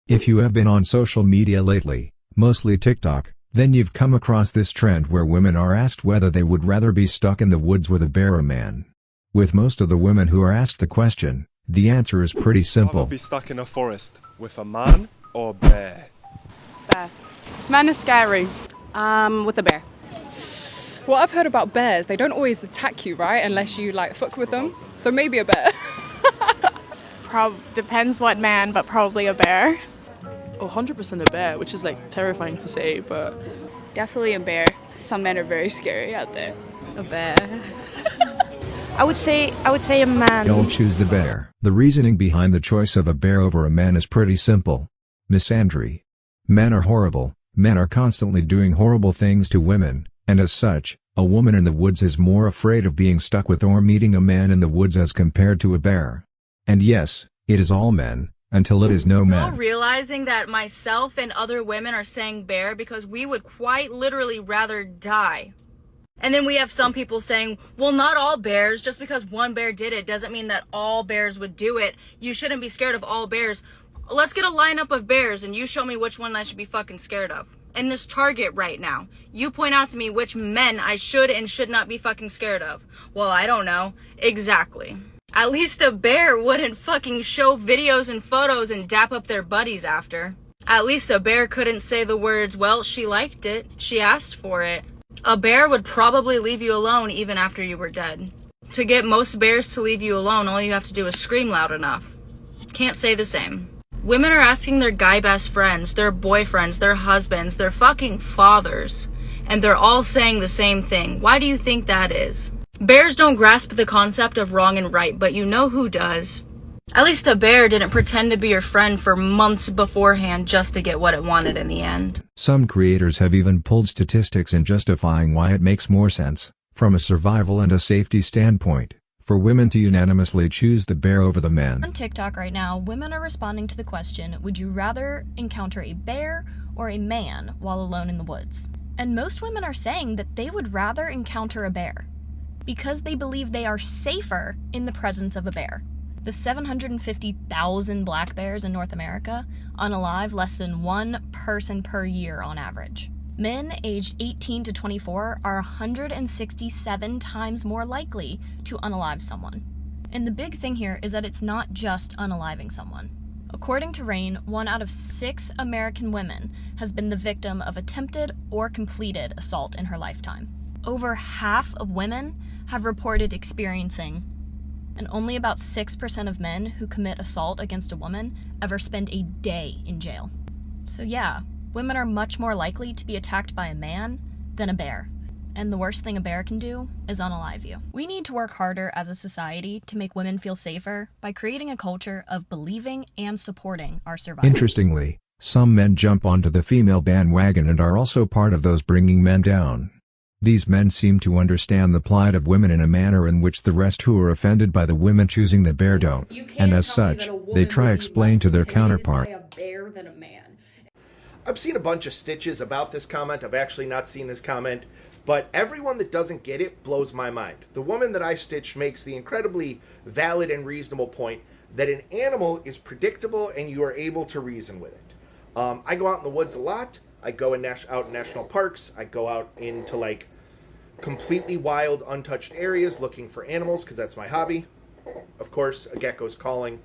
If you have been on social media lately, mostly TikTok, then you've come across this trend where women are asked whether they would rather be stuck in the woods with a bear or a man. With most of the women who are asked the question, the answer is pretty simple. Rather be stuck in a forest with a man or a bear? Bear. Men are scary. With a bear. What I've heard about bears, they don't always attack you, right? Unless you like fuck with them. So maybe a bear. Depends what man, but probably a bear. Oh, 100% a bear, which is like terrifying to say, but definitely a bear. Some men are very scary out there. A bear. I would say a man. I'll choose the bear. The reasoning behind the choice of a bear over a man is pretty simple. Misandry. Men are horrible, men are constantly doing horrible things to women, and as such, a woman in the woods is more afraid of being stuck with or meeting a man in the woods as compared to a bear. And yes, it is all men, until it is no man. Realizing that myself and other women are saying bear because we would quite literally rather die. And then we have some people saying, well, not all bears, just because one bear did it doesn't mean that all bears would do it. You shouldn't be scared of all bears. Let's get a lineup of bears and you show me which one I should be fucking scared of. In this Target right now, you point out to me which men I should and should not be fucking scared of. Well, I don't know. Exactly. At least a bear wouldn't fucking show videos and photos and dap up their buddies after. At least a bear couldn't say the words, well, she liked it, she asked for it. A bear would probably leave you alone even after you were dead. To get most bears to leave you alone, all you have to do is scream loud enough. Can't say the same. Women are asking their guy best friends, their boyfriends, their husbands, their fucking fathers, and they're all saying the same thing. Why do you think that is? Bears don't grasp the concept of wrong and right, but you know who does. At least a bear didn't pretend to be your friend for months beforehand just to get what it wanted in the end. Some creators have even pulled statistics in justifying why it makes more sense, from a survival and a safety standpoint, for women to unanimously choose the bear over the men. On TikTok right now, women are responding to the question, would you rather encounter a bear or a man while alone in the woods? And most women are saying that they would rather encounter a bear, because they believe they are safer in the presence of a bear. The 750,000 black bears in North America unalive less than one person per year on average. Men aged 18 to 24 are 167 times more likely to unalive someone. And the big thing here is that it's not just unaliving someone. According to RAINN, 1 out of 6 American women has been the victim of attempted or completed assault in her lifetime. Over half of women have reported experiencing, and only about 6% of men who commit assault against a woman ever spend a day in jail. So yeah, women are much more likely to be attacked by a man than a bear. And the worst thing a bear can do is unalive you. We need to work harder as a society to make women feel safer by creating a culture of believing and supporting our survivors. Interestingly, some men jump onto the female bandwagon and are also part of those bringing men down. These men seem to understand the plight of women in a manner in which the rest who are offended by the women choosing the bear don't, and as such, they try explain to their counterpart. I've seen a bunch of stitches about this comment. I've actually not seen this comment, but everyone that doesn't get it blows my mind. The woman that I stitched makes the incredibly valid and reasonable point that an animal is predictable and you are able to reason with it. I go out in the woods a lot. I go out in national parks. I go out into like completely wild, untouched areas looking for animals because that's my hobby. Of course, a gecko's calling.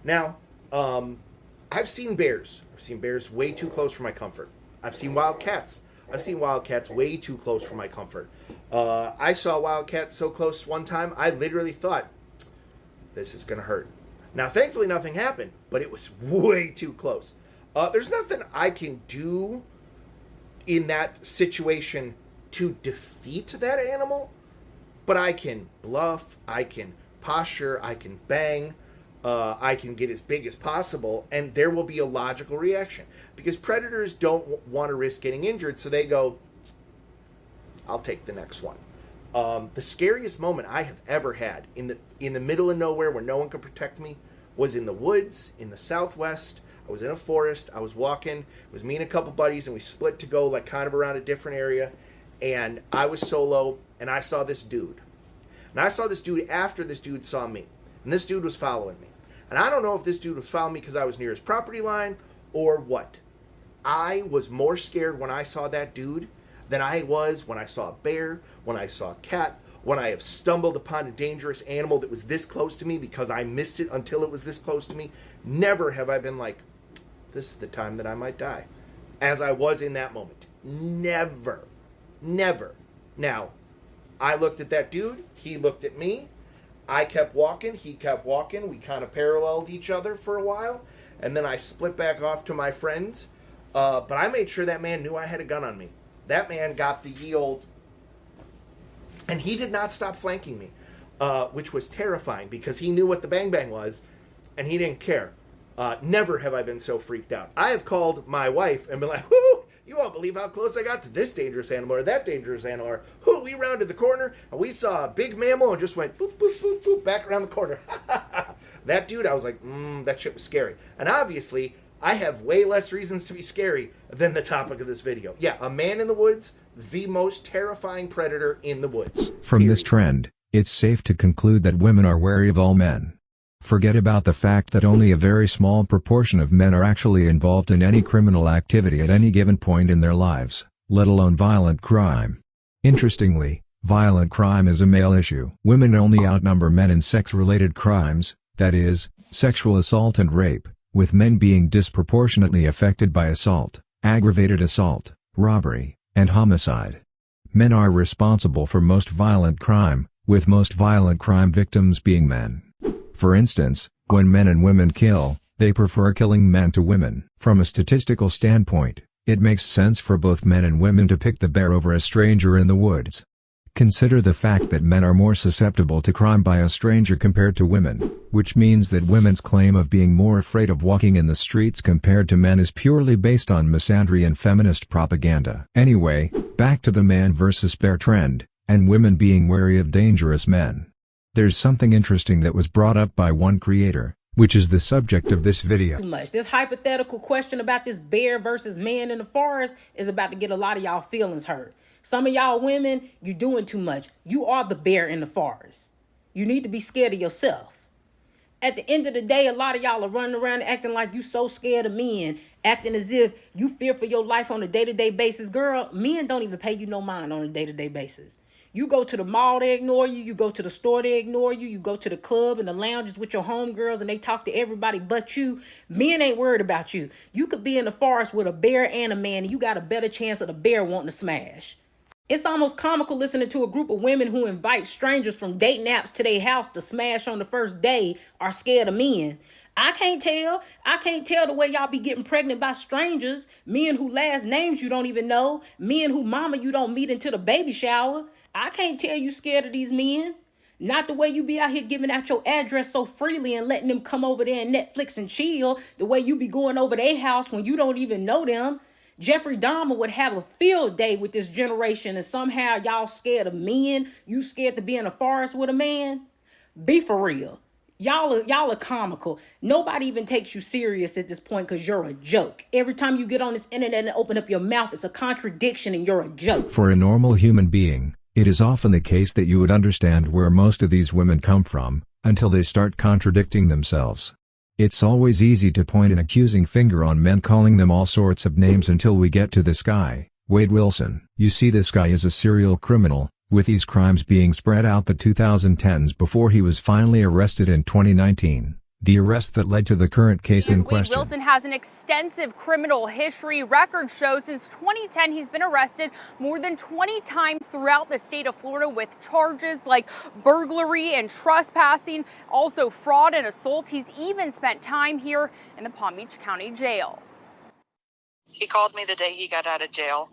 Now, I've seen bears. I've seen bears way too close for my comfort. I've seen wild cats. I've seen wild cats way too close for my comfort. I saw a wild cat so close one time, I literally thought, this is going to hurt. Now, thankfully, nothing happened, but it was way too close. There's nothing I can do in that situation to defeat that animal, but I can bluff, I can posture, I can bang, I can get as big as possible, and there will be a logical reaction because predators don't want to risk getting injured, so they go, I'll take the next one. The scariest moment I have ever had in the middle of nowhere where no one could protect me was in the woods in the Southwest. I was in a forest. I was walking. It was me and a couple buddies, and we split to go like kind of around a different area. And I was solo, and I saw this dude. And I saw this dude after this dude saw me. And this dude was following me. And I don't know if this dude was following me because I was near his property line, or what? I was more scared when I saw that dude than I was when I saw a bear, when I saw a cat, when I have stumbled upon a dangerous animal that was this close to me because I missed it until it was this close to me. Never have I been like, this is the time that I might die, as I was in that moment. Never. Never. Now, I looked at that dude, he looked at me, I kept walking, he kept walking, we kind of paralleled each other for a while, and then I split back off to my friends, but I made sure that man knew I had a gun on me. That man got the ye old, and he did not stop flanking me, which was terrifying because he knew what the bang bang was, and he didn't care. Never have I been so freaked out. I have called my wife and been like, whoo, you won't believe how close I got to this dangerous animal or that dangerous animal. Or, whoo, we rounded the corner and we saw a big mammal and just went boop, boop, boop, boop, back around the corner. That dude, I was like, that shit was scary. And obviously, I have way less reasons to be scary than the topic of this video. Yeah, a man in the woods, the most terrifying predator in the woods. From this trend, it's safe to conclude that women are wary of all men. Forget about the fact that only a very small proportion of men are actually involved in any criminal activity at any given point in their lives, let alone violent crime. Interestingly, violent crime is a male issue. Women only outnumber men in sex-related crimes, that is, sexual assault and rape, with men being disproportionately affected by assault, aggravated assault, robbery, and homicide. Men are responsible for most violent crime, with most violent crime victims being men. For instance, when men and women kill, they prefer killing men to women. From a statistical standpoint, it makes sense for both men and women to pick the bear over a stranger in the woods. Consider the fact that men are more susceptible to crime by a stranger compared to women, which means that women's claim of being more afraid of walking in the streets compared to men is purely based on misandry and feminist propaganda. Anyway, back to the man versus bear trend, and women being wary of dangerous men. There's something interesting that was brought up by one creator, which is the subject of this video. Too much. This hypothetical question about this bear versus man in the forest is about to get a lot of y'all feelings hurt. Some of y'all women, you're doing too much. You are the bear in the forest. You need to be scared of yourself. At the end of the day, a lot of y'all are running around acting like you so scared of men, acting as if you fear for your life on a day-to-day basis. Girl, men don't even pay you no mind on a day-to-day basis. You go to the mall, they ignore you. You go to the store, they ignore you. You go to the club and the lounges with your homegirls and they talk to everybody but you. Men ain't worried about you. You could be in the forest with a bear and a man and you got a better chance of the bear wanting to smash. It's almost comical listening to a group of women who invite strangers from dating apps to their house to smash on the first day are scared of men. I can't tell the way y'all be getting pregnant by strangers. Men who last names you don't even know. Men who mama you don't meet until the baby shower. I can't tell you scared of these men. Not the way you be out here giving out your address so freely and letting them come over there and Netflix and chill. The way you be going over their house when you don't even know them. Jeffrey Dahmer would have a field day with this generation and somehow y'all scared of men. You scared to be in a forest with a man? Be for real. Y'all are comical. Nobody even takes you serious at this point because you're a joke. Every time you get on this internet and open up your mouth, it's a contradiction and you're a joke. For a normal human being, it is often the case that you would understand where most of these women come from, until they start contradicting themselves. It's always easy to point an accusing finger on men calling them all sorts of names until we get to this guy, Wade Wilson. You see, this guy is a serial criminal, with these crimes being spread out the 2010s before he was finally arrested in 2019. The arrest that led to the current case in question. Wade Wilson has an extensive criminal history. Records show since 2010 he's been arrested more than 20 times throughout the state of Florida with charges like burglary and trespassing, also fraud and assault. He's even spent time here in the Palm Beach County Jail. He called me the day he got out of jail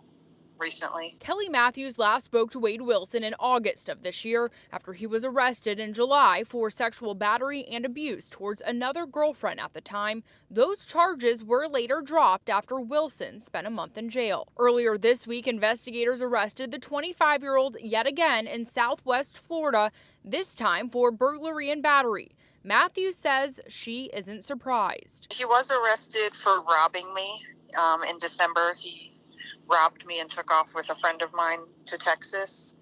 recently. Kelly Matthews last spoke to Wade Wilson in August of this year after he was arrested in July for sexual battery and abuse towards another girlfriend at the time. Those charges were later dropped after Wilson spent a month in jail. Earlier this week, investigators arrested the 25-year-old yet again in Southwest Florida, this time for burglary and battery. Matthews says she isn't surprised. He was arrested for robbing me. In December, he robbed me and took off with a friend of mine to Texas.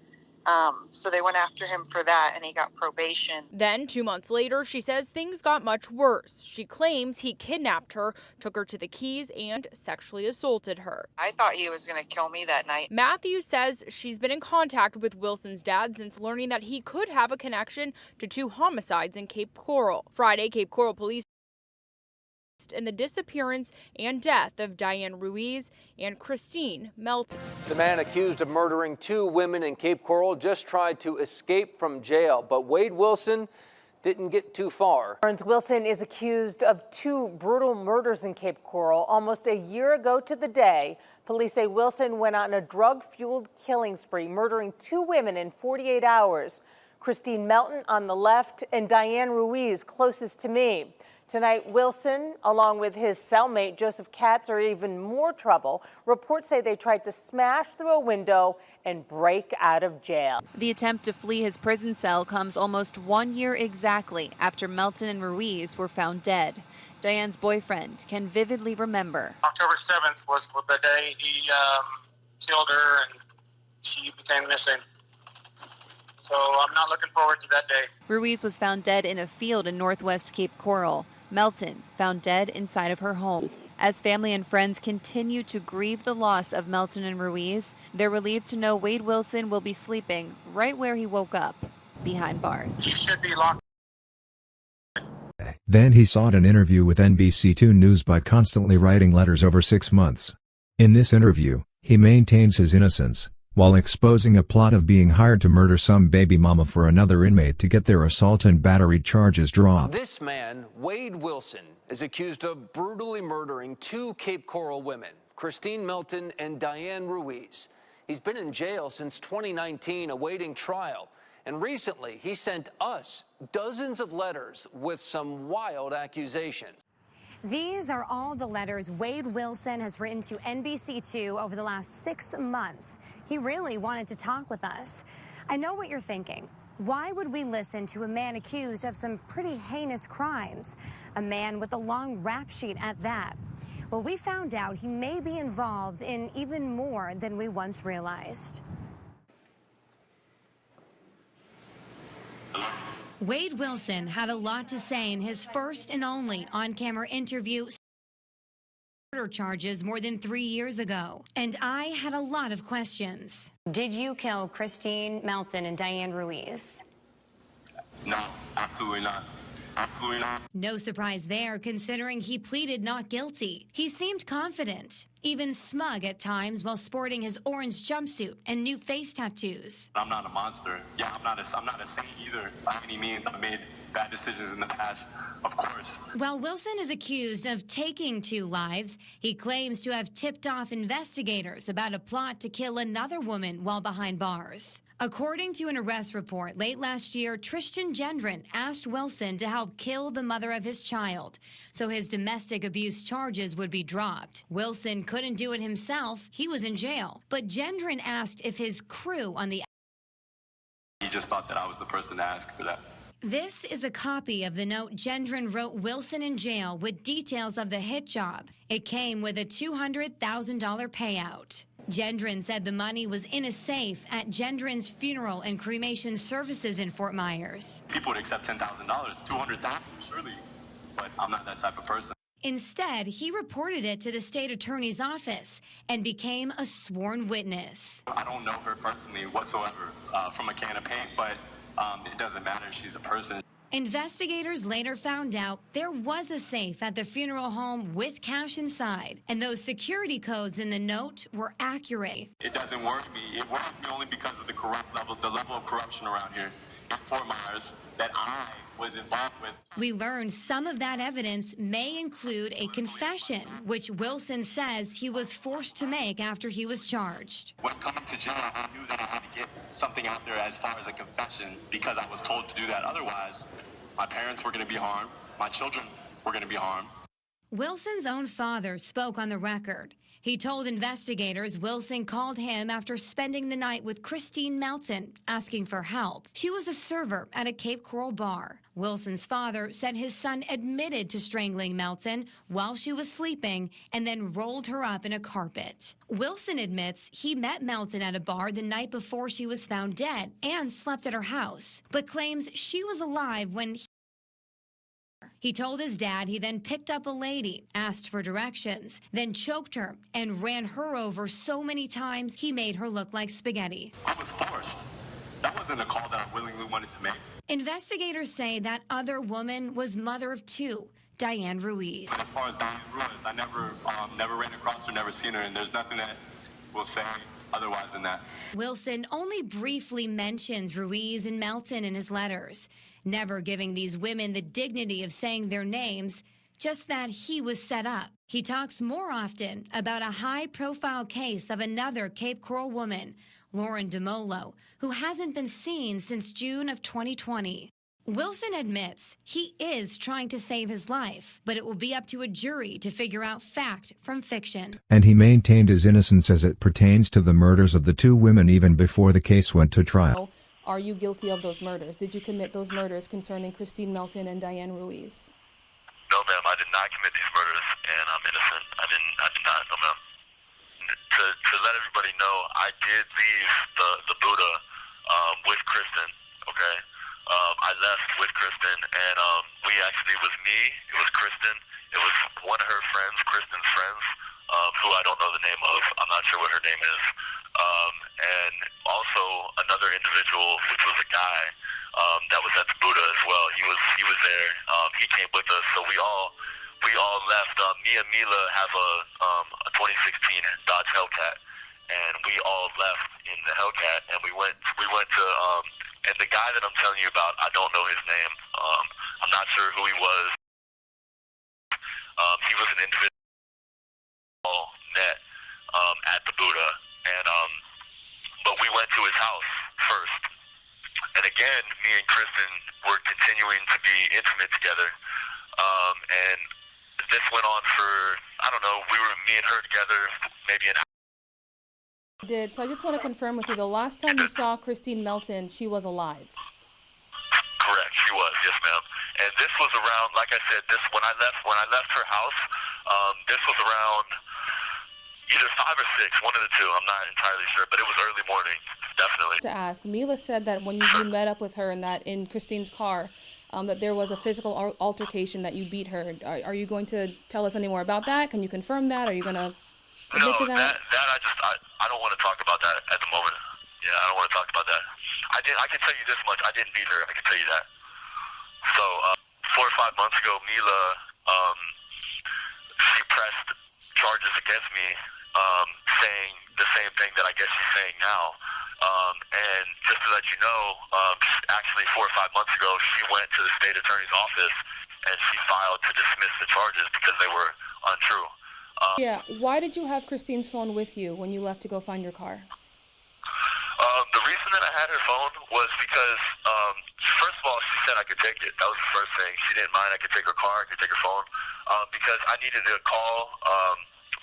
So they went after him for that, and he got probation. Then 2 months later, she says things got much worse. She claims he kidnapped her, took her to the Keys, and sexually assaulted her. I thought he was going to kill me that night. Matthews says she's been in contact with Wilson's dad since learning that he could have a connection to 2 homicides in Cape Coral. Friday, Cape Coral police in the disappearance and death of Diane Ruiz and Christine Melton. The man accused of murdering 2 women in Cape Coral just tried to escape from jail, but Wade Wilson didn't get too far. Wilson is accused of 2 brutal murders in Cape Coral. Almost a year ago to the day, police say Wilson went on a drug-fueled killing spree, murdering 2 women in 48 hours. Christine Melton on the left and Diane Ruiz closest to me. Tonight, Wilson, along with his cellmate Joseph Katz, are even more trouble. Reports say they tried to smash through a window and break out of jail. The attempt to flee his prison cell comes almost 1 year exactly after Melton and Ruiz were found dead. Diane's boyfriend can vividly remember. October 7th was the day he killed her and she became missing. So I'm not looking forward to that day. Ruiz was found dead in a field in northwest Cape Coral. Melton found dead inside of her home. As family and friends continue to grieve the loss of Melton and Ruiz, they're relieved to know Wade Wilson will be sleeping right where he woke up, behind bars. He should be locked. Then he sought an interview with NBC2 News by constantly writing letters over 6 months. In this interview, he maintains his innocence, while exposing a plot of being hired to murder some baby mama for another inmate to get their assault and battery charges dropped. This man, Wade Wilson, is accused of brutally murdering 2 Cape Coral women, Christine Melton and Diane Ruiz. He's been in jail since 2019 awaiting trial. And recently, he sent us dozens of letters with some wild accusations. These are all the letters Wade Wilson has written to NBC2 over the last 6 months. He really wanted to talk with us. I know what you're thinking. Why would we listen to a man accused of some pretty heinous crimes? A man with a long rap sheet at that. Well, we found out he may be involved in even more than we once realized. Wade Wilson had a lot to say in his first and only on-camera interview murder charges more than 3 years ago. And I had a lot of questions. Did you kill Christine Melton and Diane Ruiz? No, absolutely not. Absolutely not. No surprise there, considering he pleaded not guilty. He seemed confident, even smug at times while sporting his orange jumpsuit and new face tattoos. I'm not a monster. Yeah, I'm not a saint either by any means. I've made bad decisions in the past, of course. While Wilson is accused of taking 2 lives, he claims to have tipped off investigators about a plot to kill another woman while behind bars. According to an arrest report late last year, Tristan Gendron asked Wilson to help kill the mother of his child, so his domestic abuse charges would be dropped. Wilson couldn't do it himself. He was in jail. But Gendron asked if his crew on the... He just thought that I was the person to ask for that. This is a copy of the note Gendron wrote Wilson in jail with details of the hit job. It came with a $200,000 payout. Gendron said the money was in a safe at Gendron's funeral and cremation services in Fort Myers. People would accept $10,000, $200,000, surely, but I'm not that type of person. Instead, he reported it to the state attorney's office and became a sworn witness. I don't know her personally whatsoever from a can of paint, but it doesn't matter. She's a person. Investigators later found out there was a safe at the funeral home with cash inside, and those security codes in the note were accurate. It doesn't worry me. It worries me only because of the level of corruption around here in Fort Myers that I was involved with. We learned some of that evidence may include a confession, which Wilson says he was forced to make after he was charged. When coming to jail, I knew that I had to get something out there as far as a confession because I was told to do that. Otherwise, my parents were going to be harmed. My children were going to be harmed. Wilson's own father spoke on the record. He told investigators Wilson called him after spending the night with Christine Melton, asking for help. She was a server at a Cape Coral bar. Wilson's father said his son admitted to strangling Melton while she was sleeping and then rolled her up in a carpet. Wilson admits he met Melton at a bar the night before she was found dead and slept at her house, but claims she was alive when he told his dad he then picked up a lady, asked for directions, then choked her and ran her over so many times he made her look like spaghetti. I was forced. That wasn't a call that I willingly wanted to make. Investigators say that other woman was mother of two, Diane Ruiz. But as far as Diane Ruiz, I never ran across her, never seen her, and there's nothing that will say otherwise than that. Wilson only briefly mentions Ruiz and Melton in his letters, never giving these women the dignity of saying their names, just that he was set up. He talks more often about a high-profile case of another Cape Coral woman, Lauren DeMolo, who hasn't been seen since June of 2020. Wilson admits he is trying to save his life, but it will be up to a jury to figure out fact from fiction. And he maintained his innocence as it pertains to the murders of the two women even before the case went to trial. Are you guilty of those murders? Did you commit those murders concerning Christine Melton and Diane Ruiz? No, ma'am, I did not commit these murders, and I'm innocent. I did not, no, ma'am. To let everybody know, I did leave the Buddha with Kristen, okay? I left with Kristen, and it was me, it was Kristen, it was one of her friends, Kristen's friends, who I don't know the name of. I'm not sure what her name is. And also another individual, which was a guy that was at the Buddha as well. He was there. He came with us, so we all left. Me and Mila have a 2016 Dodge Hellcat, and we all left in the Hellcat, and we went to and the guy that I'm telling you about, I don't know his name. I'm not sure who he was. He was an individual net at the Buddha, and but we went to his house first, and again, me and Kristen were continuing to be intimate together, and this went on for, I don't know, me and her together maybe an hour. So I just want to confirm with you, the last time you saw Christine Melton, she was alive. Correct, she was, yes, ma'am. And this was around, like I said, when I left her house, this was around either 5 or 6, one of the two. I'm not entirely sure, but it was early morning, definitely. To ask, Mila said that when you met up with her in Christine's car, that there was a physical altercation, that you beat her. Are you going to tell us any more about that? Can you confirm that? Are you going to admit to that? I don't want to talk about that at the moment. Yeah, I don't want to talk about that. I can tell you this much. I didn't beat her. I can tell you that. So 4 or 5 months ago, Mila, she pressed charges against me, saying the same thing that I guess she's saying now. And just to let you know, actually 4 or 5 months ago, she went to the state attorney's office and she filed to dismiss the charges because they were untrue. Yeah, why did you have Christine's phone with you when you left to go find your car? The reason that I had her phone was because, first of all, she said I could take it. That was the first thing. She didn't mind. I could take her car. I could take her phone. Because I needed to call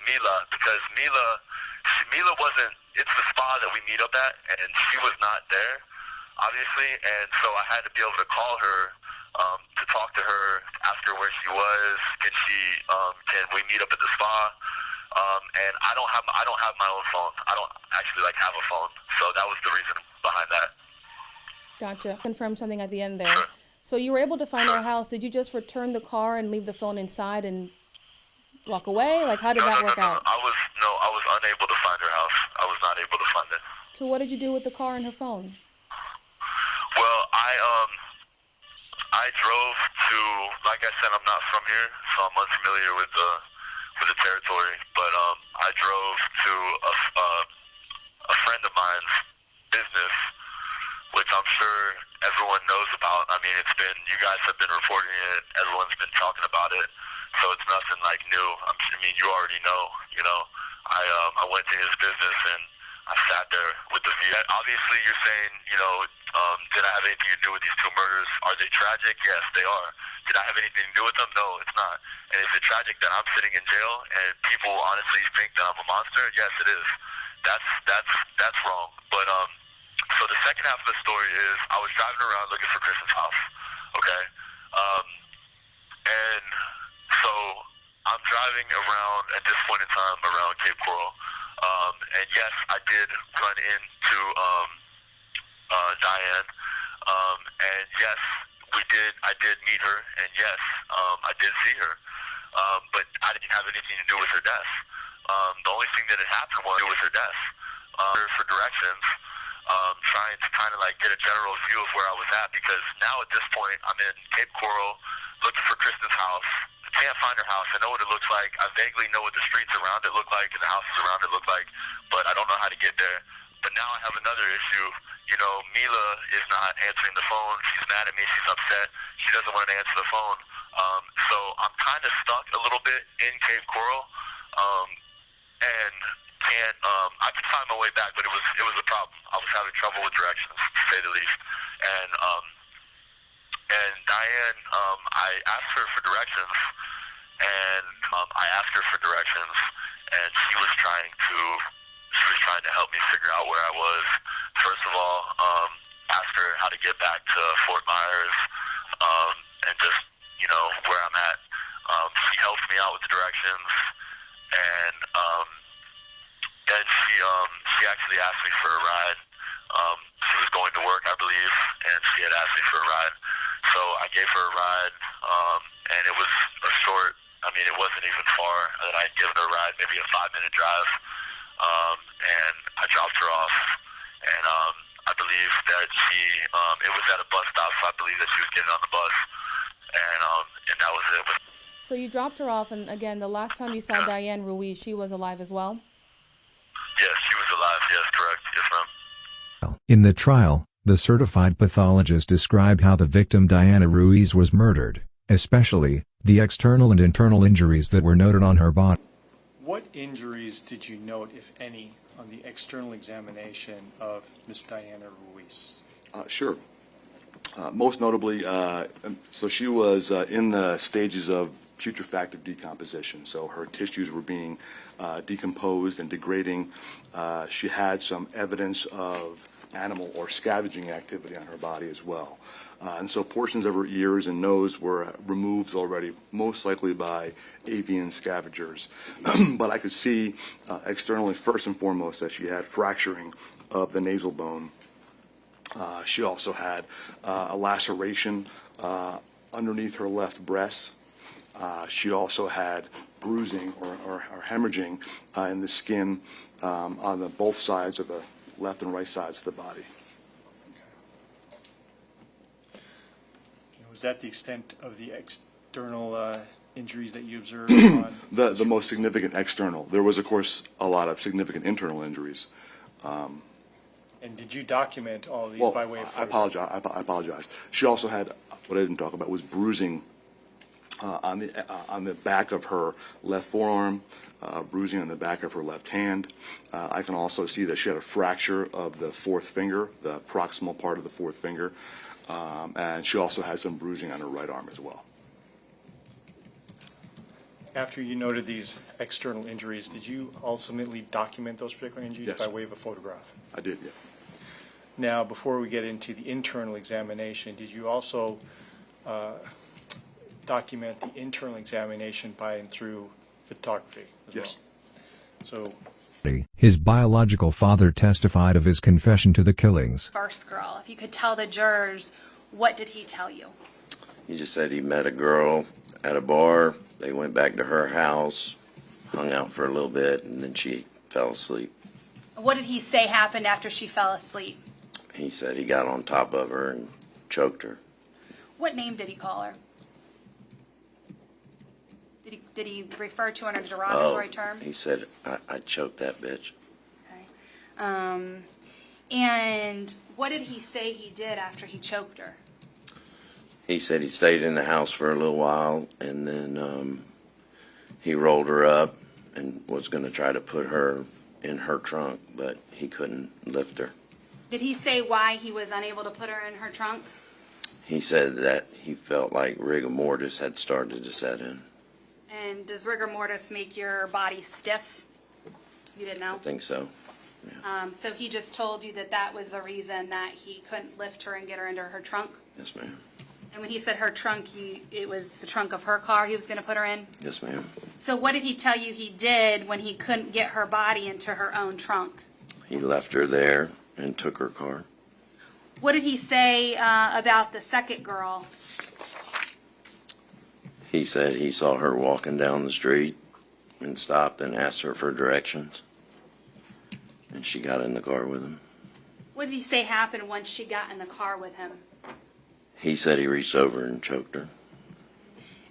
Mila, because Mila wasn't, it's the spa that we meet up at, and she was not there, obviously, and so I had to be able to call her to talk to her, ask her where she was, can we meet up at the spa, and I don't have my own phone. I don't actually have a phone, so that was the reason behind that. Gotcha. Confirm something at the end there. Sure. So you were able to find our house. Did you just return the car and leave the phone inside and walk away? How did that work out? I was unable to find her house. I was not able to find it. So what did you do with the car and her phone? Well, I drove to, like I said, I'm not from here, so I'm unfamiliar with the territory, but I drove to a friend of mine's business, which I'm sure everyone knows about. I mean, you guys have been reporting it, everyone's been talking about it, so it's nothing new. I mean, you already know, I went to his business and I sat there with the view. Obviously, you're saying, did I have anything to do with these two murders? Are they tragic? Yes, they are. did I have anything to do with them? No, it's not. And is it tragic that I'm sitting in jail and people honestly think that I'm a monster? Yes, it is. That's wrong. But so the second half of the story is I was driving around looking for Kristen's house. Okay, and so I'm driving around at this point in time around Cape Coral, and yes, I did run into Diane, and yes, I did meet her, and yes, I did see her, but I didn't have anything to do with her death. The only thing that had happened was with her death. For directions, trying to kind of like get a general view of where I was at, because now at this point I'm in Cape Coral looking for Kristen's house. I can't find her house. I know what it looks like. I vaguely know what the streets around it look like and the houses around it look like, but I don't know how to get there. But now I have another issue. You know, Mila is not answering the phone. She's mad at me. She's upset. She doesn't want to answer the phone. So I'm kind of stuck a little bit in Cape Coral, and can't. I could find my way back, but it was a problem. I was having trouble with directions, to say the least. And Diane, I asked her for directions, and and she was trying to help me figure out where I was. First of all, asked her how to get back to Fort Myers, and just, you know, where I'm at. She helped me out with the directions, and then she actually asked me for a ride. She was going to work, I believe, and she had asked me for a ride. So I gave her a ride, and it was a short, I mean, it wasn't even far that I had given her a ride, maybe a 5-minute drive. And I dropped her off, and I believe that it was at a bus stop, so I believe that she was getting on the bus, and that was it. So you dropped her off, and again, the last time you saw Diane Ruiz, she was alive as well? Yes, she was alive. Yes, correct. Yes, ma'am. In the trial, the certified pathologist described how the victim Diana Ruiz was murdered, especially the external and internal injuries that were noted on her body. What injuries did you note, if any, on the external examination of Miss Diana Ruiz? Sure. Most notably, so she was in the stages of putrefactive decomposition. So her tissues were being decomposed and degrading. She had some evidence of animal or scavenging activity on her body as well. And so portions of her ears and nose were removed already, most likely by avian scavengers. But I could see externally, first and foremost, that she had fracturing of the nasal bone. She also had a laceration underneath her left breast. She also had bruising or hemorrhaging in the skin on both sides of the left and right sides of the body. Was that the extent of the external injuries that you observed? The most significant external. There was, of course, a lot of significant internal injuries. And did you document all these by way of I apologize. She also had, what I didn't talk about was bruising on the back of her left forearm, bruising on the back of her left hand. I can also see that she had a fracture of the fourth finger, the proximal part of the fourth finger, and she also had some bruising on her right arm as well. After you noted these external injuries, did you ultimately document those particular injuries by way of a photograph? I did, yeah. Now, before we get into the internal examination, did you also document the internal examination by and through photography as well? So, his biological father testified of his confession to the killings. First girl, if you could tell the jurors, what did he tell you? He just said he met a girl at a bar. They went back to her house, hung out for a little bit, and then she fell asleep. What did he say happened after she fell asleep? He said he got on top of her and choked her. What name did he call her? Did he refer to her in a derogatory term? He said, I choked that bitch. Okay. And what did he say he did after he choked her? He said he stayed in the house for a little while, and then he rolled her up and was going to try to put her in her trunk, but he couldn't lift her. Did he say why he was unable to put her in her trunk? He said that he felt like rigor mortis had started to set in. And does rigor mortis make your body stiff? You didn't know? I think so. So he just told you that that was the reason that he couldn't lift her and get her into her trunk? Yes, ma'am. And when he said her trunk, it was the trunk of her car he was going to put her in? Yes, ma'am. So what did he tell you he did when he couldn't get her body into her own trunk? He left her there and took her car. What did he say about the second girl? He said he saw her walking down the street and stopped and asked her for directions. And she got in the car with him. What did he say happened once she got in the car with him? He said he reached over and choked her.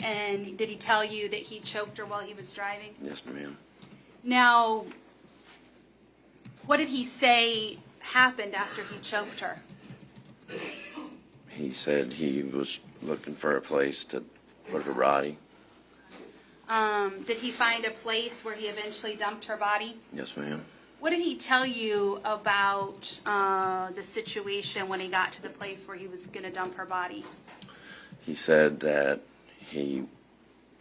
And did he tell you that he choked her while he was driving? Yes, ma'am. Now, what did he say happened after he choked her? He said he was looking for a place to put her body. Did he find a place where he eventually dumped her body? Yes, ma'am. What did he tell you about the situation when he got to the place where he was going to dump her body? He said that he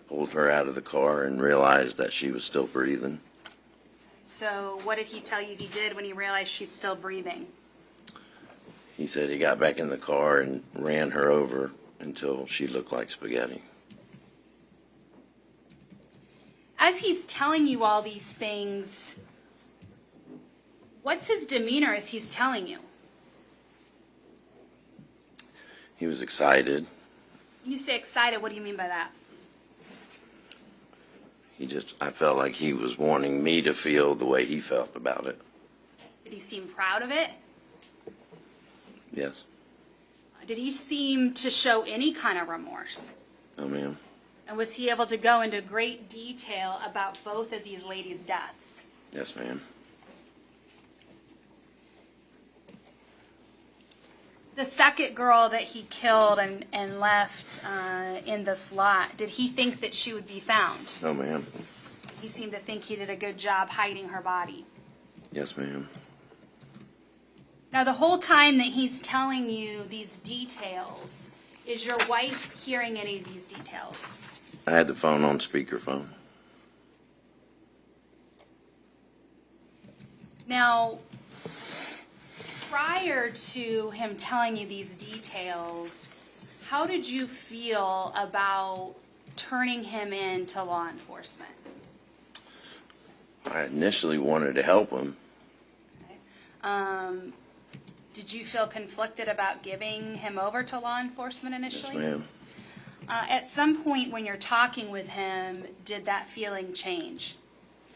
pulled her out of the car and realized that she was still breathing. So what did he tell you he did when he realized she's still breathing? He said he got back in the car and ran her over until she looked like spaghetti. As he's telling you all these things, what's his demeanor as he's telling you? He was excited. When you say excited, what do you mean by that? I felt like he was wanting me to feel the way he felt about it. Did he seem proud of it? Yes. Did he seem to show any kind of remorse? No, ma'am. And was he able to go into great detail about both of these ladies' deaths? Yes, ma'am. The second girl that he killed and left in this lot, did he think that she would be found? No, ma'am. He seemed to think he did a good job hiding her body. Yes, ma'am. Now, the whole time that he's telling you these details, is your wife hearing any of these details? I had the phone on speakerphone. Now, prior to him telling you these details, how did you feel about turning him in to law enforcement? I initially wanted to help him. Did you feel conflicted about giving him over to law enforcement initially? Yes, ma'am. At some point when you're talking with him, did that feeling change?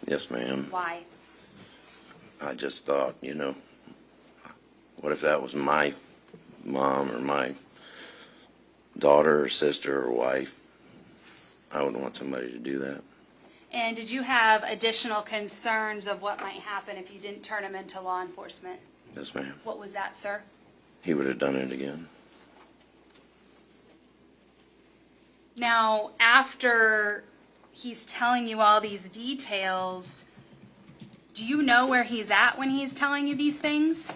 Yes, ma'am. Why? I just thought, what if that was my mom or my daughter or sister or wife? I wouldn't want somebody to do that. And did you have additional concerns of what might happen if you didn't turn him into law enforcement? Yes, ma'am. What was that, sir? He would have done it again. Now, after he's telling you all these details, do you know where he's at when he's telling you these things?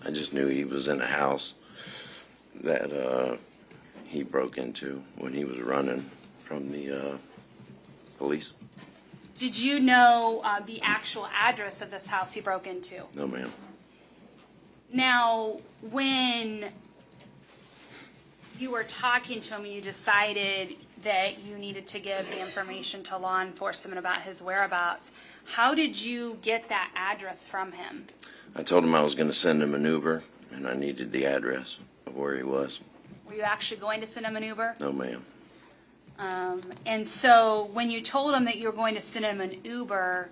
I just knew he was in a house that he broke into when he was running from the police. Did you know the actual address of this house he broke into? No, ma'am. Now, when you were talking to him and you decided that you needed to give the information to law enforcement about his whereabouts, how did you get that address from him? I told him I was going to send him an Uber, and I needed the address of where he was. Were you actually going to send him an Uber? No, ma'am. And so when you told him that you were going to send him an Uber,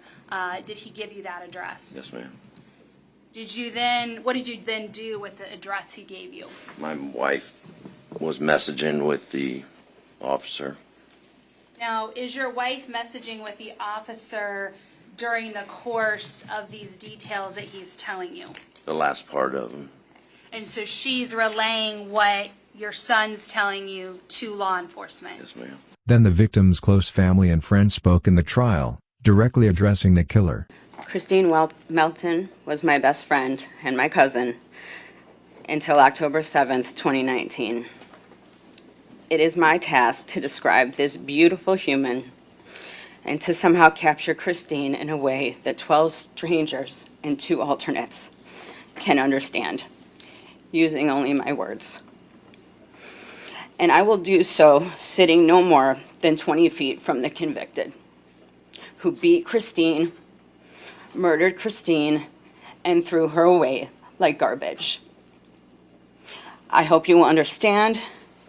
did he give you that address? Yes, ma'am. What did you then do with the address he gave you? My wife was messaging with the officer. Now, is your wife messaging with the officer during the course of these details that he's telling you? The last part of them. And so she's relaying what your son's telling you to law enforcement? Yes, ma'am. Then the victim's close family and friends spoke in the trial, directly addressing the killer. Christine Melton was my best friend and my cousin until October 7th, 2019. It is my task to describe this beautiful human and to somehow capture Christine in a way that 12 strangers and 2 alternates can understand, using only my words. And I will do so sitting no more than 20 feet from the convicted, who beat Christine, murdered Christine, and threw her away like garbage. I hope you will understand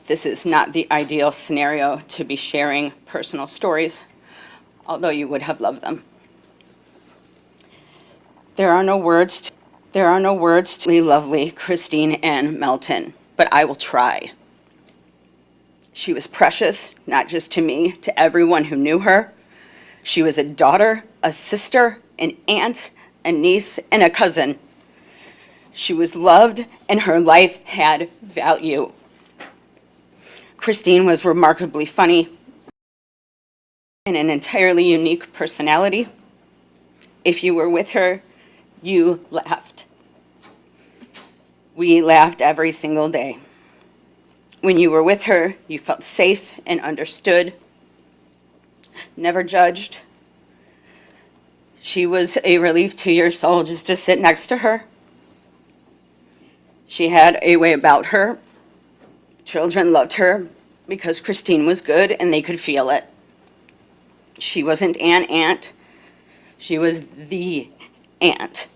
this is not the ideal scenario to be sharing personal stories, although you would have loved them. There are no words to lovely Christine Ann Melton, but I will try. She was precious, not just to me, to everyone who knew her. She was a daughter, a sister, an aunt, a niece, and a cousin. She was loved, and her life had value. Christine was remarkably funny and an entirely unique personality. If you were with her, you laughed. We laughed every single day. When you were with her, you felt safe and understood, never judged. She was a relief to your soul just to sit next to her. She had a way about her. Children loved her because Christine was good and they could feel it. She wasn't an aunt. She was the aunt.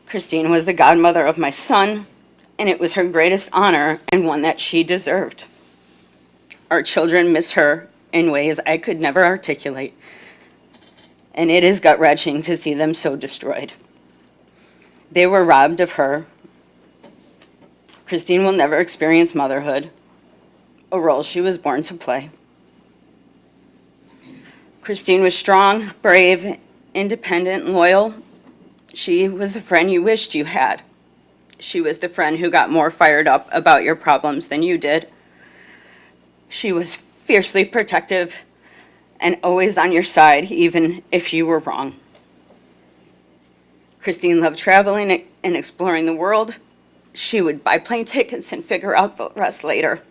Christine was the godmother of my son, and it was her greatest honor and one that she deserved. Our children miss her in ways I could never articulate, and it is gut-wrenching to see them so destroyed. They were robbed of her. Christine will never experience motherhood, a role she was born to play. Christine was strong, brave, independent, and loyal. She was the friend you wished you had. She was the friend who got more fired up about your problems than you did. She was fiercely protective and always on your side, even if you were wrong. Christine loved traveling and exploring the world. She would buy plane tickets and figure out the rest later.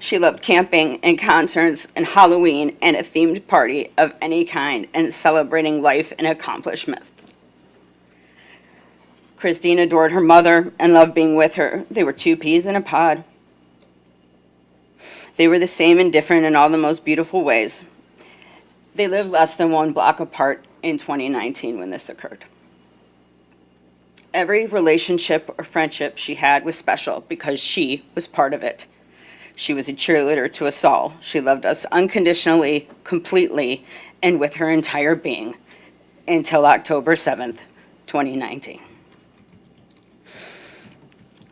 She loved camping and concerts and Halloween and a themed party of any kind and celebrating life and accomplishments. Christine adored her mother and loved being with her. They were 2 peas in a pod. They were the same and different in all the most beautiful ways. They lived less than 1 block apart in 2019 when this occurred. Every relationship or friendship she had was special because she was part of it. She was a cheerleader to us all. She loved us unconditionally, completely, and with her entire being until October 7th, 2019.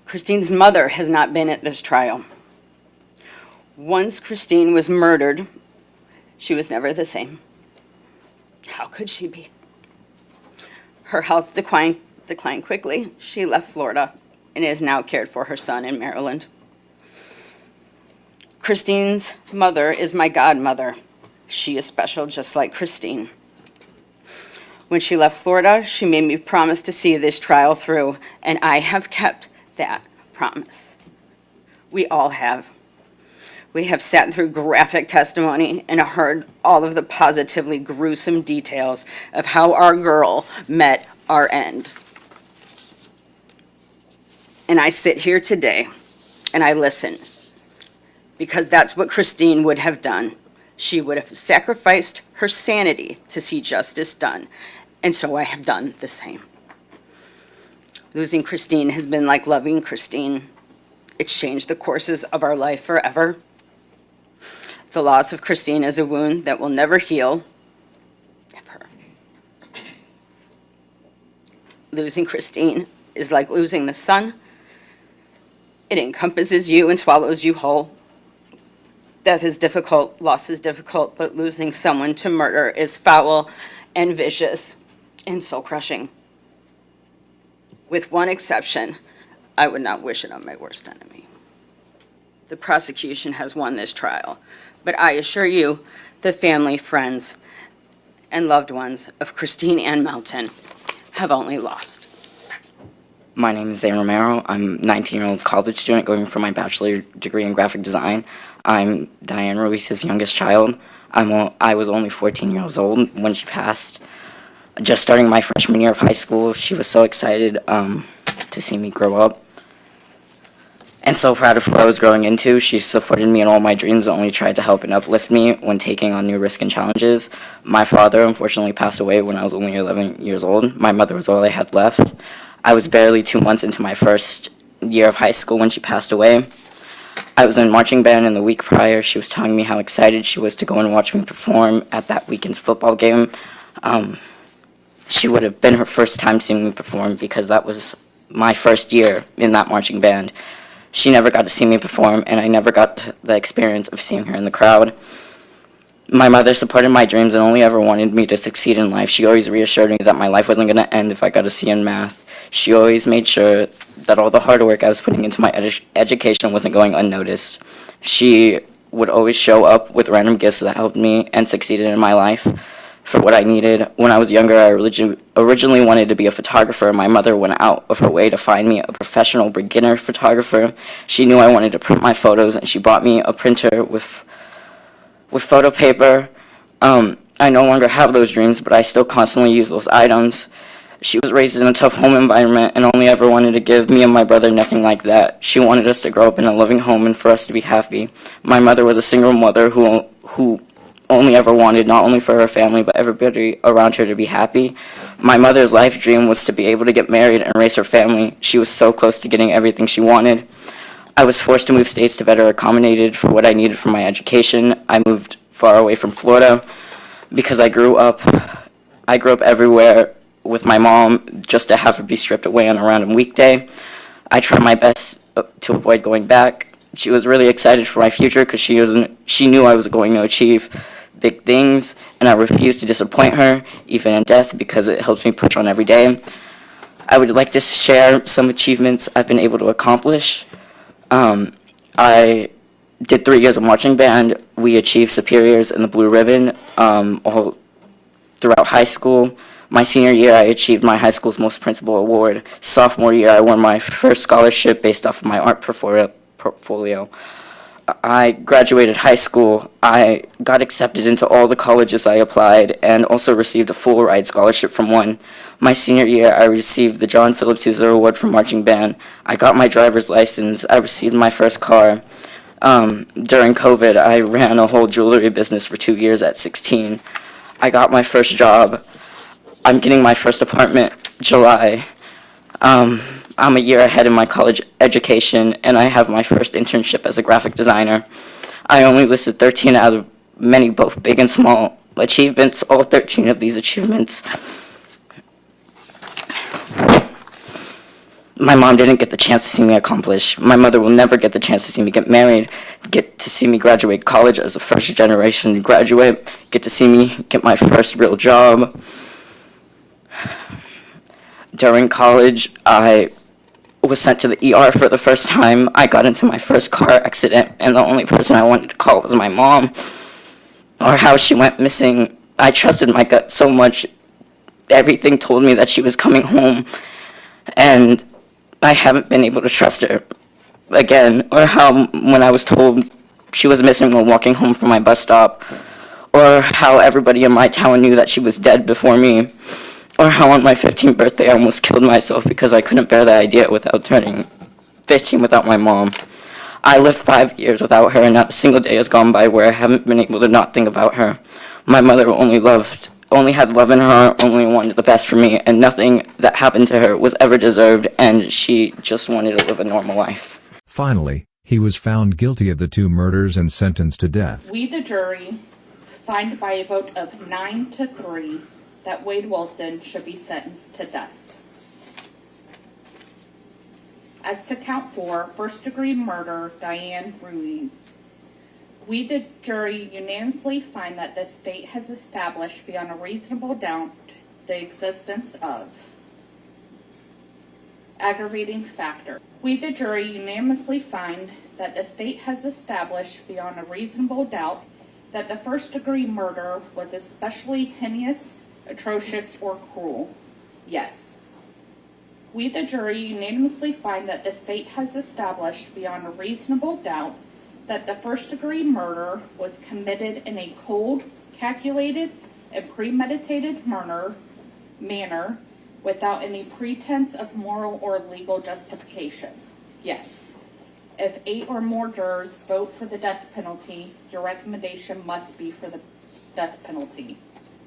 Christine's mother has not been at this trial. Once Christine was murdered, she was never the same. How could she be? Her health declined quickly. She left Florida and is now cared for her son in Maryland. Christine's mother is my godmother. She is special just like Christine. When she left Florida, she made me promise to see this trial through, and I have kept that promise. We all have. We have sat through graphic testimony and heard all of the positively gruesome details of how our girl met our end. And I sit here today and I listen, because that's what Christine would have done. She would have sacrificed her sanity to see justice done, and so I have done the same. Losing Christine has been like loving Christine. It's changed the courses of our life forever. The loss of Christine is a wound that will never heal. Never. Losing Christine is like losing the sun. It encompasses you and swallows you whole. Death is difficult, loss is difficult, but losing someone to murder is foul and vicious and soul-crushing. With one exception, I would not wish it on my worst enemy. The prosecution has won this trial, but I assure you, the family, friends, and loved ones of Christine Ann Melton have only lost. My name is Zane Romero. I'm a 19-year-old college student going for my bachelor degree in graphic design. I'm Diane Ruiz's youngest child. I was only 14 years old when she passed. Just starting my freshman year of high school, she was so excited to see me grow up. And so proud of who I was growing into. She supported me in all my dreams and only tried to help and uplift me when taking on new risks and challenges. My father unfortunately passed away when I was only 11 years old. My mother was all I had left. I was barely 2 months into my first year of high school when she passed away. I was in marching band, and the week prior, she was telling me how excited she was to go and watch me perform at that weekend's football game. She would have been her first time seeing me perform because that was my first year in that marching band. She never got to see me perform, and I never got the experience of seeing her in the crowd. My mother supported my dreams and only ever wanted me to succeed in life. She always reassured me that my life wasn't going to end if I got a C in math. She always made sure that all the hard work I was putting into my education wasn't going unnoticed. She would always show up with random gifts that helped me and succeeded in my life for what I needed. When I was younger, I originally wanted to be a photographer. My mother went out of her way to find me a professional beginner photographer. She knew I wanted to print my photos, and she bought me a printer with photo paper. I no longer have those dreams, but I still constantly use those items. She was raised in a tough home environment and only ever wanted to give me and my brother nothing like that. She wanted us to grow up in a loving home and for us to be happy. My mother was a single mother who only ever wanted not only for her family but everybody around her to be happy. My mother's life dream was to be able to get married and raise her family. She was so close to getting everything she wanted. I was forced to move states to better accommodate for what I needed for my education. I moved far away from Florida because I grew up everywhere with my mom just to have her be stripped away on a random weekday. I tried my best to avoid going back. She was really excited for my future because she knew I was going to achieve big things, and I refused to disappoint her, even in death, because it helps me push on every day. I would like to share some achievements I've been able to accomplish. I did 3 years of marching band. We achieved superiors in the Blue Ribbon all throughout high school. My senior year, I achieved my high school's most principal award. Sophomore year, I won my first scholarship based off of my art portfolio. I graduated high school. I got accepted into all the colleges I applied and also received a full ride scholarship from one. My senior year, I received the John Philip Sousa Award for marching band. I got my driver's license. I received my first car. During COVID, I ran a whole jewelry business for 2 years at 16. I got my first job. I'm getting my first apartment July. I'm a year ahead in my college education, and I have my first internship as a graphic designer. I only listed 13 out of many, both big and small, achievements. All 13 of these achievements my mom didn't get the chance to see me accomplish. My mother will never get the chance to see me get married, get to see me graduate college as a first generation graduate, get to see me get my first real job. During college, I was sent to the ER for the first time. I got into my first car accident, and the only person I wanted to call was my mom, or how she went missing. I trusted my gut so much. Everything told me that she was coming home, and I haven't been able to trust her again. Or how when I was told she was missing while walking home from my bus stop, or how everybody in my town knew that she was dead before me, or how on my 15th birthday I almost killed myself because I couldn't bear the idea without turning 15 without my mom. I lived 5 years without her, and not a single day has gone by where I haven't been able to not think about her. My mother only had love in her, only wanted the best for me, and nothing that happened to her was ever deserved, and she just wanted to live a normal life. Finally, he was found guilty of the 2 murders and sentenced to death. We, the jury, find by a vote of 9-3 that Wade Wilson should be sentenced to death. As to count 4, first-degree murder, Diane Ruiz. We, the jury, unanimously find that the state has established beyond a reasonable doubt the existence of aggravating factor. We, the jury, unanimously find that the state has established beyond a reasonable doubt that the first-degree murder was especially heinous, atrocious, or cruel. Yes. We, the jury, unanimously find that the state has established beyond a reasonable doubt that the first-degree murder was committed in a cold, calculated, and premeditated manner without any pretense of moral or legal justification. Yes. If 8 or more jurors vote for the death penalty, your recommendation must be for the death penalty.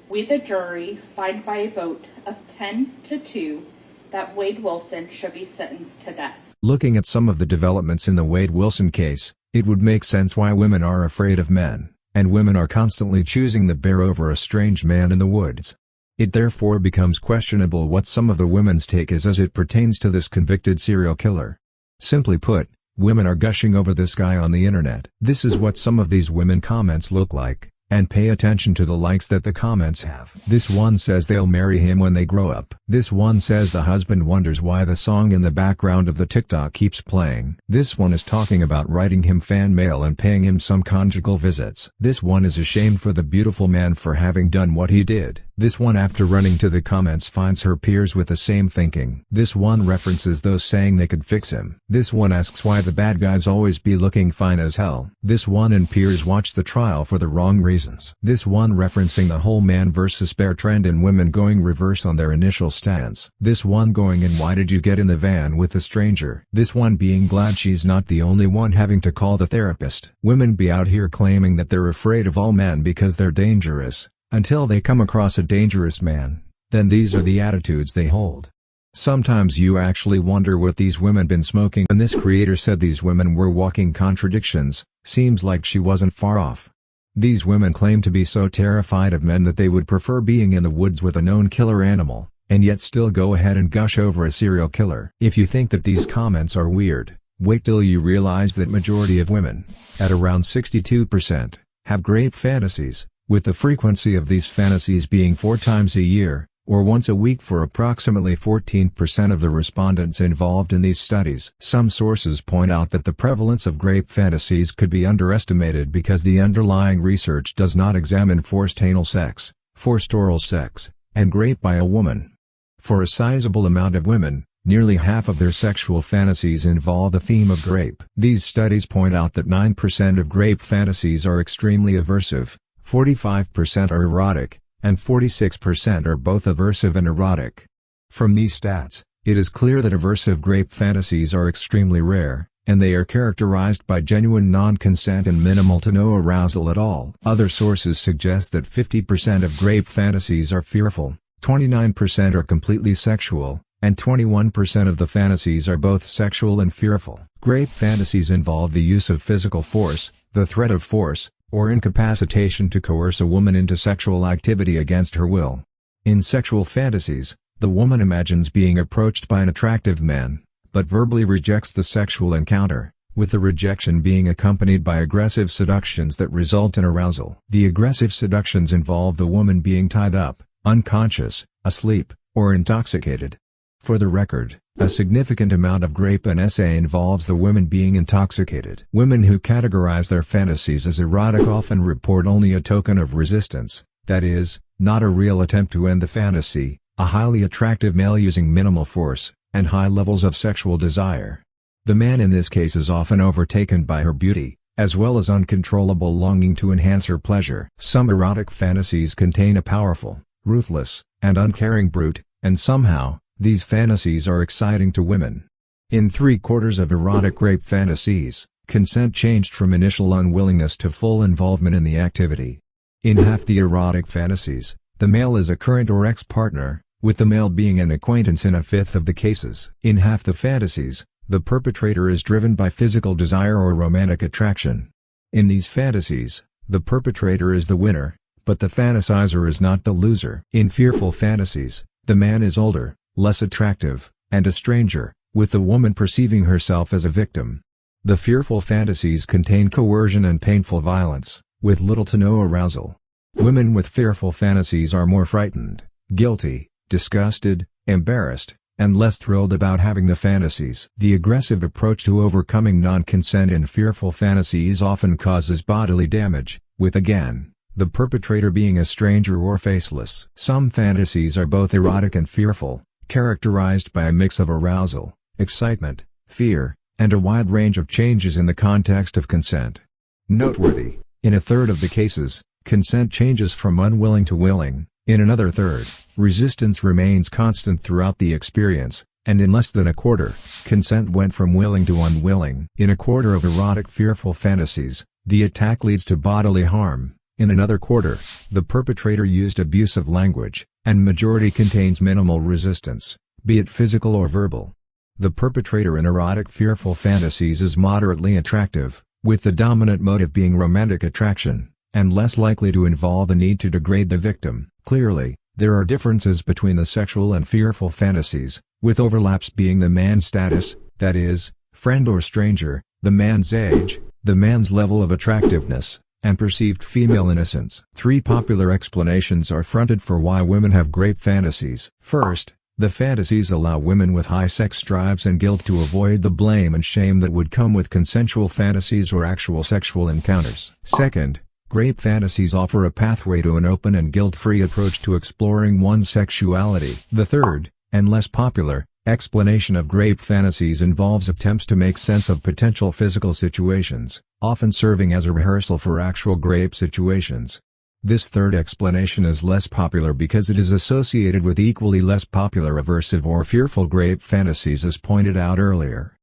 We, the jury, find by a vote of 10-2 that Wade Wilson should be sentenced to death. Looking at some of the developments in the Wade Wilson case, it would make sense why women are afraid of men, and women are constantly choosing the bear over a strange man in the woods. It therefore becomes questionable what some of the women's take is as it pertains to this convicted serial killer. Simply put, women are gushing over this guy on the internet. This is what some of these women comments look like, and pay attention to the likes that the comments have. This one says they'll marry him when they grow up. This one says the husband wonders why the song in the background of the TikTok keeps playing. This one is talking about writing him fan mail and paying him some conjugal visits. This one is ashamed for the beautiful man for having done what he did. This one, after running to the comments, finds her peers with the same thinking. This one references those saying they could fix him. This one asks why the bad guys always be looking fine as hell. This one and peers watch the trial for the wrong reasons. This one referencing the whole man versus bear trend and women going reverse on their initial stance. This one going, and why did you get in the van with the stranger? This one being glad she's not the only one having to call the therapist. Women be out here claiming that they're afraid of all men because they're dangerous, until they come across a dangerous man. Then these are the attitudes they hold. Sometimes you actually wonder what these women been smoking. And this creator said these women were walking contradictions. Seems like she wasn't far off. These women claim to be so terrified of men that they would prefer being in the woods with a known killer animal, and yet still go ahead and gush over a serial killer. If you think that these comments are weird, wait till you realize that majority of women, at around 62%, have grape fantasies, with the frequency of these fantasies being 4 times a year, or once a week for approximately 14% of the respondents involved in these studies. Some sources point out that the prevalence of grape fantasies could be underestimated because the underlying research does not examine forced anal sex, forced oral sex, and grape by a woman. For a sizable amount of women, nearly half of their sexual fantasies involve the theme of grape. These studies point out that 9% of grape fantasies are extremely aversive, 45% are erotic, and 46% are both aversive and erotic. From these stats, it is clear that aversive grape fantasies are extremely rare, and they are characterized by genuine non-consent and minimal to no arousal at all. Other sources suggest that 50% of grape fantasies are fearful, 29% are completely sexual, and 21% of the fantasies are both sexual and fearful. Grape fantasies involve the use of physical force, the threat of force, or incapacitation to coerce a woman into sexual activity against her will. In sexual fantasies, the woman imagines being approached by an attractive man, but verbally rejects the sexual encounter, with the rejection being accompanied by aggressive seductions that result in arousal. The aggressive seductions involve the woman being tied up, unconscious, asleep, or intoxicated. For the record, a significant amount of grape and SA involves the women being intoxicated. Women who categorize their fantasies as erotic often report only a token of resistance, that is, not a real attempt to end the fantasy, a highly attractive male using minimal force, and high levels of sexual desire. The man in this case is often overtaken by her beauty, as well as uncontrollable longing to enhance her pleasure. Some erotic fantasies contain a powerful, ruthless, and uncaring brute, and somehow, these fantasies are exciting to women. In 3/4 of erotic rape fantasies, consent changed from initial unwillingness to full involvement in the activity. In half the erotic fantasies, the male is a current or ex-partner, with the male being an acquaintance in 1/5 of the cases. In half the fantasies, the perpetrator is driven by physical desire or romantic attraction. In these fantasies, the perpetrator is the winner, but the fantasizer is not the loser. In fearful fantasies, the man is older, less attractive, and a stranger, with the woman perceiving herself as a victim. The fearful fantasies contain coercion and painful violence, with little to no arousal. Women with fearful fantasies are more frightened, guilty, disgusted, embarrassed, and less thrilled about having the fantasies. The aggressive approach to overcoming non-consent in fearful fantasies often causes bodily damage, with again, the perpetrator being a stranger or faceless. Some fantasies are both erotic and fearful, characterized by a mix of arousal, excitement, fear, and a wide range of changes in the context of consent. Noteworthy, in a third of the cases, consent changes from unwilling to willing. In another third, resistance remains constant throughout the experience, and in less than a quarter, consent went from willing to unwilling. In a quarter of erotic fearful fantasies, the attack leads to bodily harm. In another quarter, the perpetrator used abusive language, and majority contains minimal resistance, be it physical or verbal. The perpetrator in erotic fearful fantasies is moderately attractive, with the dominant motive being romantic attraction, and less likely to involve the need to degrade the victim. Clearly, there are differences between the sexual and fearful fantasies, with overlaps being the man's status, that is, friend or stranger, the man's age, the man's level of attractiveness, and perceived female innocence. 3 popular explanations are fronted for why women have grape fantasies. First, the fantasies allow women with high sex drives and guilt to avoid the blame and shame that would come with consensual fantasies or actual sexual encounters. Second, grape fantasies offer a pathway to an open and guilt-free approach to exploring one's sexuality. The third, and less popular, explanation of grape fantasies involves attempts to make sense of potential physical situations, often serving as a rehearsal for actual grape situations. This third explanation is less popular because it is associated with equally less popular aversive or fearful grape fantasies as pointed out earlier.